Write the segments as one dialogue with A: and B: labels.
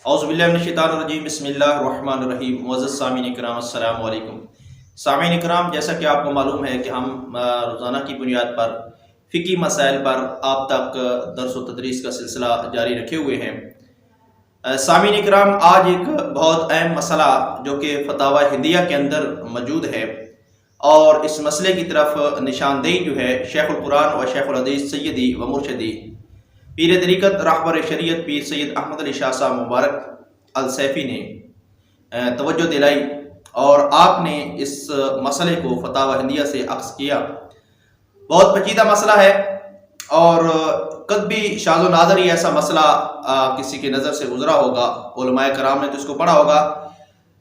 A: اعوذ باللہ من الشیطان الرجیم، بسم اللہ الرحمن الرحیم۔ معزز سامعین کرام، السلام علیکم۔ سامعین کرام، جیسا کہ آپ کو معلوم ہے کہ ہم روزانہ کی بنیاد پر فقہی مسائل پر آپ تک درس و تدریس کا سلسلہ جاری رکھے ہوئے ہیں۔ سامعین کرام، آج ایک بہت اہم مسئلہ جو کہ فتاوی ہندیہ کے اندر موجود ہے اور اس مسئلے کی طرف نشاندہی جو ہے شیخ القرآن و شیخ الحدیث سیدی و مرشدی پیر طریقت رہبر شریعت پیر سید احمد علی شاہ صاحب مبارک السیفی نے توجہ دلائی اور آپ نے اس مسئلے کو فتاوی ہندیہ سے اخذ کیا۔ بہت پیچیدہ مسئلہ ہے اور کبھی شاذ و نادر ہی ایسا مسئلہ کسی کی نظر سے گزرا ہوگا، علماء کرام نے تو اس کو پڑھا ہوگا،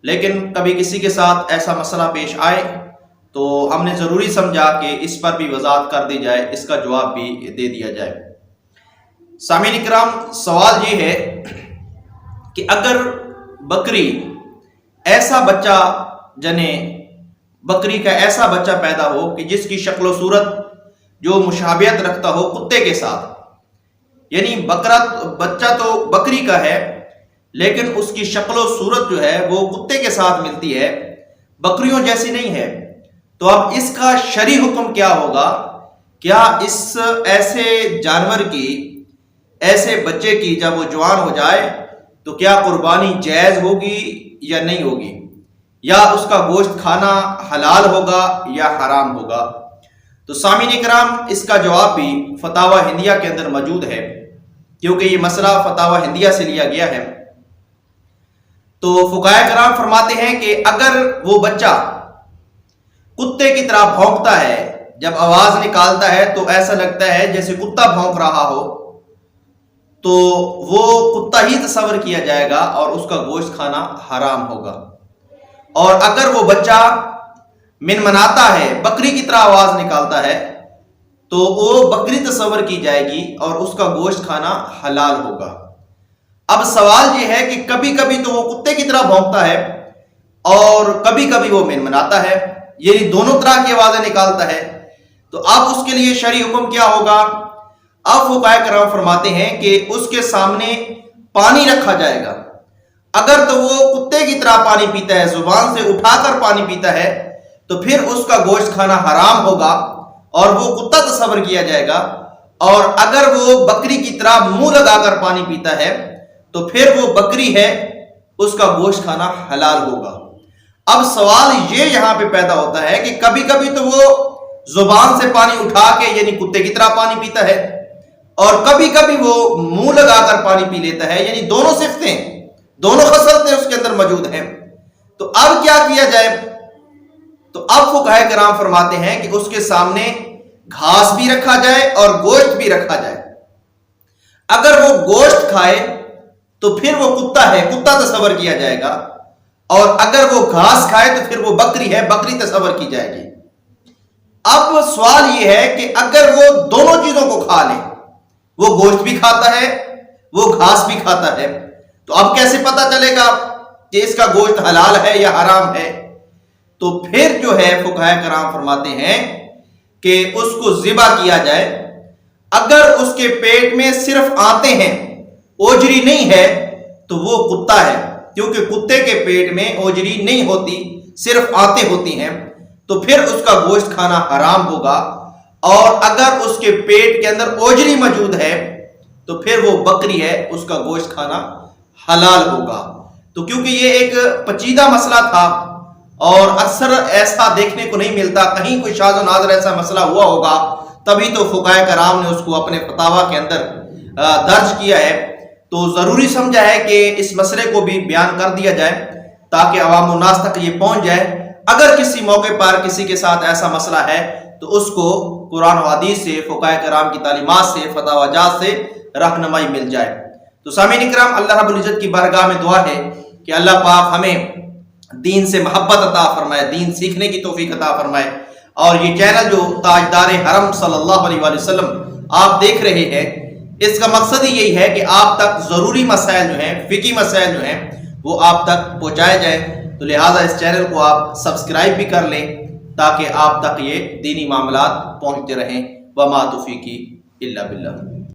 A: لیکن کبھی کسی کے ساتھ ایسا مسئلہ پیش آئے تو ہم نے ضروری سمجھا کہ اس پر بھی وضاحت کر دی جائے، اس کا جواب بھی دے دیا جائے۔ سامعین کرام، سوال یہ ہے کہ اگر بکری ایسا بچہ جنے، بکری کا ایسا بچہ پیدا ہو کہ جس کی شکل و صورت جو مشابہت رکھتا ہو کتے کے ساتھ، یعنی بچہ تو بکری کا ہے لیکن اس کی شکل و صورت جو ہے وہ کتے کے ساتھ ملتی ہے، بکریوں جیسی نہیں ہے، تو اب اس کا شرعی حکم کیا ہوگا؟ کیا اس ایسے جانور کی، ایسے بچے کی جب وہ جوان ہو جائے تو کیا قربانی جائز ہوگی یا نہیں ہوگی، یا اس کا گوشت کھانا حلال ہوگا یا حرام ہوگا؟ تو سامعین کرام، اس کا جواب بھی فتاوی ہندیہ کے اندر موجود ہے، کیونکہ یہ مسئلہ فتاوی ہندیہ سے لیا گیا ہے۔ تو فقہاء کرام فرماتے ہیں کہ اگر وہ بچہ کتے کی طرح بھونکتا ہے، جب آواز نکالتا ہے تو ایسا لگتا ہے جیسے کتا بھونک رہا ہو، تو وہ کتا ہی تصور کیا جائے گا اور اس کا گوشت کھانا حرام ہوگا۔ اور اگر وہ بچہ منمناتا ہے، بکری کی طرح آواز نکالتا ہے، تو وہ بکری تصور کی جائے گی اور اس کا گوشت کھانا حلال ہوگا۔ اب سوال یہ ہے کہ کبھی کبھی تو وہ کتے کی طرح بھونکتا ہے اور کبھی کبھی وہ منمناتا ہے، یعنی دونوں طرح کی آوازیں نکالتا ہے، تو اب اس کے لیے شرعی حکم کیا ہوگا؟ اب فقہاء کرام فرماتے ہیں کہ اس کے سامنے پانی رکھا جائے گا۔ اگر تو وہ کتے کی طرح پانی پیتا ہے، زبان سے اٹھا کر پانی پیتا ہے، تو پھر اس کا گوشت کھانا حرام ہوگا اور وہ کتا تصور کیا جائے گا، اور اگر وہ بکری کی طرح منہ لگا کر پانی پیتا ہے تو پھر وہ بکری ہے، اس کا گوشت کھانا حلال ہوگا۔ اب سوال یہ یہاں پہ پیدا ہوتا ہے کہ کبھی کبھی تو وہ زبان سے پانی اٹھا کے یعنی کتے کی طرح پانی پیتا ہے اور کبھی کبھی وہ منہ لگا کر پانی پی لیتا ہے، یعنی دونوں صفتیں، دونوں خصلتیں اس کے اندر موجود ہیں، تو اب کیا کیا جائے؟ تو اب فقہاء کرام فرماتے ہیں کہ اس کے سامنے گھاس بھی رکھا جائے اور گوشت بھی رکھا جائے۔ اگر وہ گوشت کھائے تو پھر وہ کتا ہے، کتا تصور کیا جائے گا، اور اگر وہ گھاس کھائے تو پھر وہ بکری ہے، بکری تصور کی جائے گی۔ اب سوال یہ ہے کہ اگر وہ دونوں چیزوں کو کھا لے، وہ گوشت بھی کھاتا ہے، وہ گھاس بھی کھاتا ہے، تو اب کیسے پتا چلے گا کہ اس کا گوشت حلال ہے یا حرام ہے؟ تو پھر جو ہے فقہاء کرام فرماتے ہیں کہ اس کو ذبح کیا جائے۔ اگر اس کے پیٹ میں صرف آنتے ہیں، اوجری نہیں ہے، تو وہ کتا ہے، کیونکہ کتے کے پیٹ میں اوجری نہیں ہوتی، صرف آنتے ہوتی ہیں، تو پھر اس کا گوشت کھانا حرام ہوگا۔ اور اگر اس کے پیٹ کے اندر اوجری موجود ہے تو پھر وہ بکری ہے، اس کا گوشت کھانا حلال ہوگا۔ تو کیونکہ یہ ایک پیچیدہ مسئلہ تھا اور اکثر ایسا دیکھنے کو نہیں ملتا، کہیں کوئی شاذ و نادر ایسا مسئلہ ہوا ہوگا تبھی تو فقہاء کرام نے اس کو اپنے فتاوی کے اندر درج کیا ہے، تو ضروری سمجھا ہے کہ اس مسئلے کو بھی بیان کر دیا جائے تاکہ عوام الناس تک یہ پہنچ جائے۔ اگر کسی موقع پر کسی کے ساتھ ایسا مسئلہ ہے تو اس کو قرآن و حدیث سے، فقہاء کرام کی تعلیمات سے، فتاوی جات سے رہنمائی مل جائے۔ تو سامعین کرام، اللہ رب العزت کی بارگاہ میں دعا ہے کہ اللہ پاک ہمیں دین سے محبت عطا فرمائے، دین سیکھنے کی توفیق عطا فرمائے، اور یہ چینل جو تاجدار حرم صلی اللہ علیہ وآلہ وسلم آپ دیکھ رہے ہیں، اس کا مقصد ہی یہی ہے کہ آپ تک ضروری مسائل جو ہیں، فقہی مسائل جو ہیں، وہ آپ تک پہنچائے جائیں۔ تو لہٰذا اس چینل کو آپ سبسکرائب بھی کر لیں تاکہ آپ تک یہ دینی معاملات پہنچتے رہیں۔ وما توفیقی الا باللہ۔